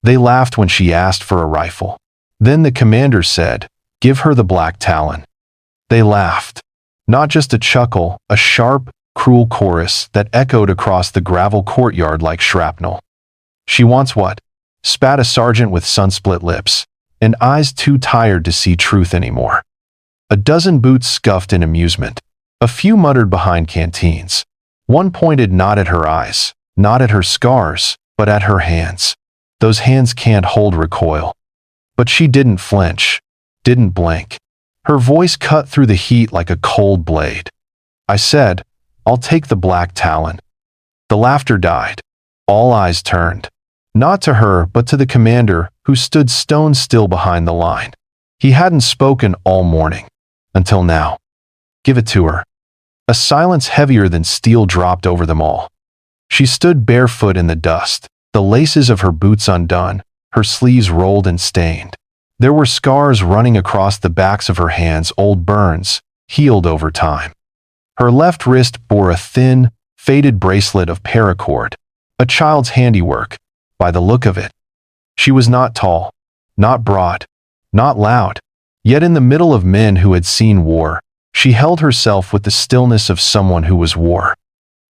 They laughed when she asked for a rifle. Then the commander said, "Give her the Black Talon." They laughed. Not just a chuckle, a sharp, cruel chorus that echoed across the gravel courtyard like shrapnel. "She wants what?" spat a sergeant with sun-split lips, and eyes too tired to see truth anymore. A dozen boots scuffed in amusement. A few muttered behind canteens. One pointed not at her eyes, not at her scars, but at her hands. Those hands can't hold recoil. But she didn't flinch, didn't blink. Her voice cut through the heat like a cold blade. "I said, I'll take the Black Talon." The laughter died. All eyes turned. Not to her, but to the commander, who stood stone still behind the line. He hadn't spoken all morning. Until now. "Give it to her." A silence heavier than steel dropped over them all. She stood barefoot in the dust, the laces of her boots undone, her sleeves rolled and stained. There were scars running across the backs of her hands, old burns, healed over time. Her left wrist bore a thin, faded bracelet of paracord, a child's handiwork, by the look of it. She was not tall, not broad, not loud, yet in the middle of men who had seen war, she held herself with the stillness of someone who was war.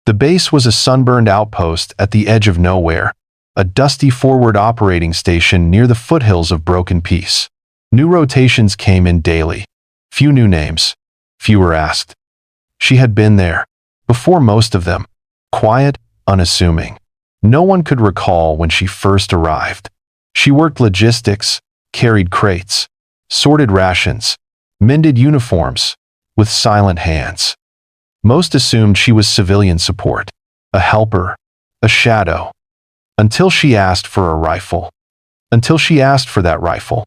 The base was a sunburned outpost at the edge of nowhere, a dusty forward operating station near the foothills of Broken Peace. New rotations came in daily. Few new names. Fewer asked. She had been there, before most of them, quiet, unassuming. No one could recall when she first arrived. She worked logistics, carried crates, sorted rations, mended uniforms, with silent hands. Most assumed she was civilian support, a helper, a shadow. Until she asked for a rifle. Until she asked for that rifle.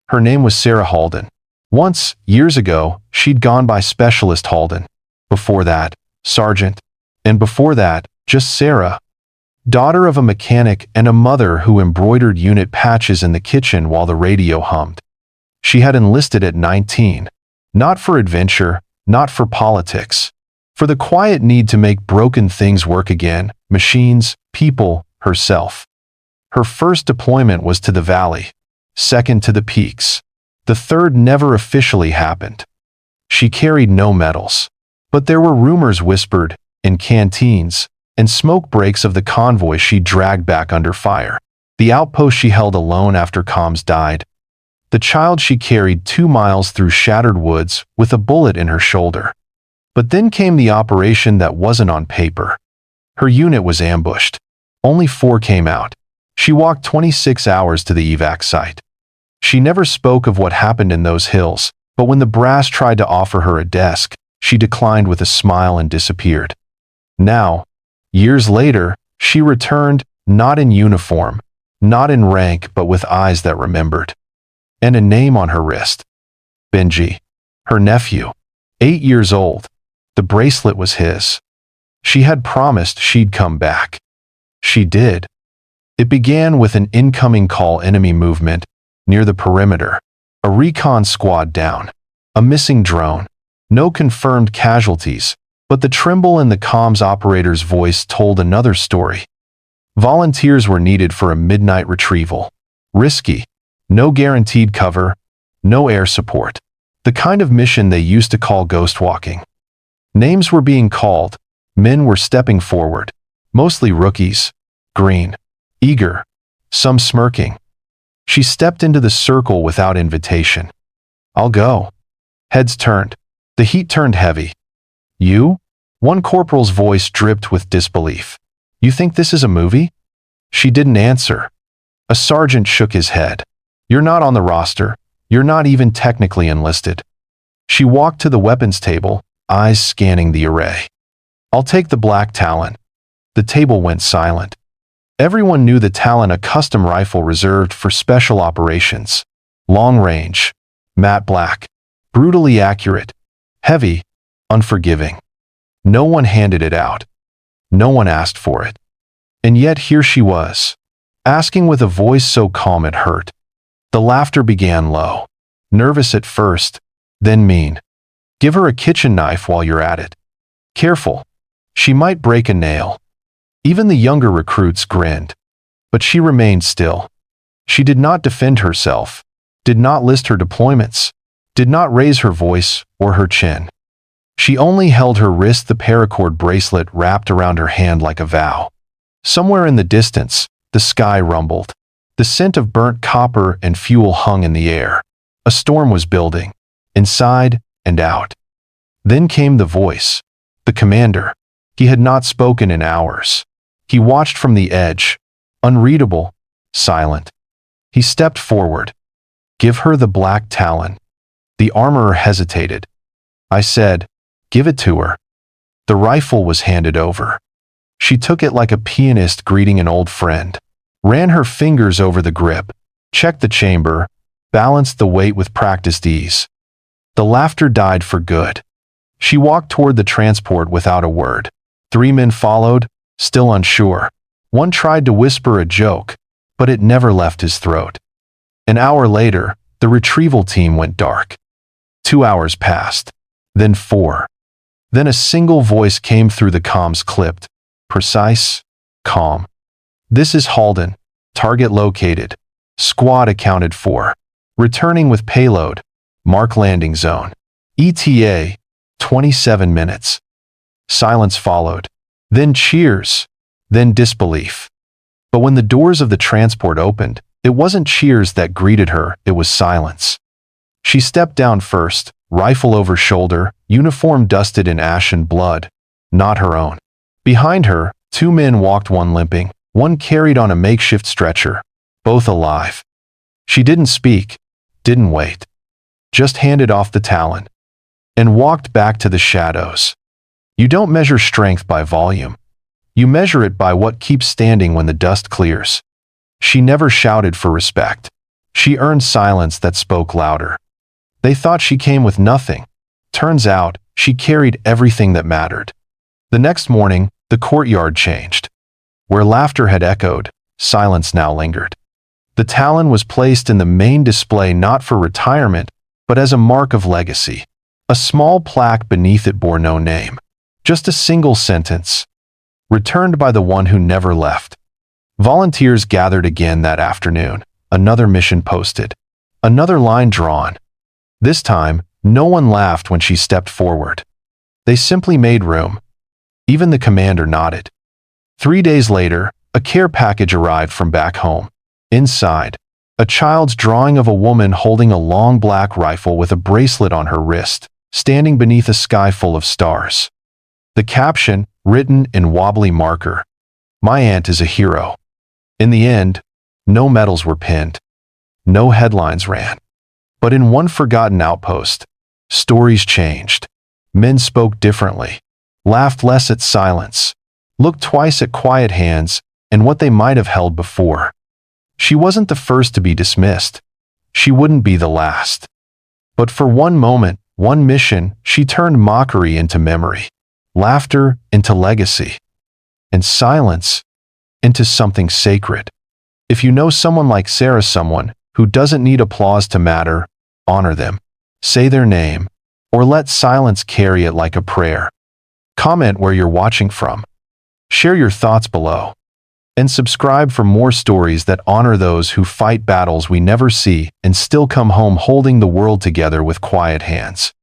Her name was Sarah Halden. Once, years ago, she'd gone by Specialist Halden. Before that, Sergeant. And before that, just Sarah. Daughter of a mechanic and a mother who embroidered unit patches in the kitchen while the radio hummed. She had enlisted at 19. Not for adventure, not for politics. For the quiet need to make broken things work again, machines, people, herself. Her first deployment was to the valley, second to the peaks. The third never officially happened. She carried no medals. But there were rumors whispered, in canteens, and smoke breaks of the convoy she dragged back under fire. The outpost she held alone after comms died. The child she carried 2 miles through shattered woods with a bullet in her shoulder. But then came the operation that wasn't on paper. Her unit was ambushed. Only 4 came out. She walked 26 hours to the evac site. She never spoke of what happened in those hills, but when the brass tried to offer her a desk, she declined with a smile and disappeared. Now, years later, she returned, not in uniform, not in rank, but with eyes that remembered. And a name on her wrist. Benji. Her nephew. 8 years old. The bracelet was his. She had promised she'd come back. She did. It began with an incoming call, enemy movement, near the perimeter. A recon squad down. A missing drone. No confirmed casualties, but the tremble in the comms operator's voice told another story. Volunteers were needed for a midnight retrieval. Risky. No guaranteed cover. No air support. The kind of mission they used to call ghost walking. Names were being called. Men were stepping forward. Mostly rookies. Green. Eager. Some smirking. She stepped into the circle without invitation. "I'll go." Heads turned. The heat turned heavy. "You?" One corporal's voice dripped with disbelief. "You think this is a movie?" She didn't answer. A sergeant shook his head. "You're not on the roster. You're not even technically enlisted." She walked to the weapons table, eyes scanning the array. "I'll take the Black Talon." The table went silent. Everyone knew the Talon, a custom rifle reserved for special operations. Long range. Matte black. Brutally accurate. Heavy. Unforgiving. No one handed it out. No one asked for it. And yet here she was, asking with a voice so calm it hurt. The laughter began low. Nervous at first, then mean. "Give her a kitchen knife while you're at it. Careful. She might break a nail." Even the younger recruits grinned. But she remained still. She did not defend herself, did not list her deployments, did not raise her voice or her chin. She only held her wrist, the paracord bracelet wrapped around her hand like a vow. Somewhere in the distance, the sky rumbled. The scent of burnt copper and fuel hung in the air. A storm was building, inside and out. Then came the voice. The commander. He had not spoken in hours. He watched from the edge, unreadable, silent. He stepped forward. "Give her the Black Talon." The armorer hesitated. I said, "Give it to her." The rifle was handed over. She took it like a pianist greeting an old friend, ran her fingers over the grip, checked the chamber, balanced the weight with practiced ease. The laughter died for good. She walked toward the transport without a word. 3 men followed, still unsure. One tried to whisper a joke, but it never left his throat. An hour later, the retrieval team went dark. 2 hours passed, then 4. Then a single voice came through the comms, clipped, precise, calm. "This is Halden. Target located. Squad accounted for. Returning with payload. Mark landing zone. ETA, 27 minutes. Silence followed. Then cheers. Then disbelief. But when the doors of the transport opened, it wasn't cheers that greeted her, it was silence. She stepped down first, rifle over shoulder, uniform dusted in ash and blood, not her own. Behind her, 2 men walked, one limping, one carried on a makeshift stretcher, both alive. She didn't speak, didn't wait, just handed off the Talon and walked back to the shadows. You don't measure strength by volume. You measure it by what keeps standing when the dust clears. She never shouted for respect. She earned silence that spoke louder. They thought she came with nothing. Turns out, she carried everything that mattered. The next morning, the courtyard changed. Where laughter had echoed, silence now lingered. The Talon was placed in the main display not for retirement, but as a mark of legacy. A small plaque beneath it bore no name. Just a single sentence. Returned by the one who never left. Volunteers gathered again that afternoon. Another mission posted. Another line drawn. This time, no one laughed when she stepped forward. They simply made room. Even the commander nodded. 3 days later, a care package arrived from back home. Inside, a child's drawing of a woman holding a long black rifle with a bracelet on her wrist, standing beneath a sky full of stars. The caption, written in wobbly marker, "My aunt is a hero." In the end, no medals were pinned. No headlines ran. But in one forgotten outpost, stories changed. Men spoke differently, laughed less at silence, looked twice at quiet hands and what they might have held before. She wasn't the first to be dismissed. She wouldn't be the last. But for one moment, one mission, she turned mockery into memory, laughter into legacy, and silence into something sacred. If you know someone like Sarah, someone who doesn't need applause to matter, honor them. Say their name, or let silence carry it like a prayer. Comment where you're watching from. Share your thoughts below. And subscribe for more stories that honor those who fight battles we never see and still come home holding the world together with quiet hands.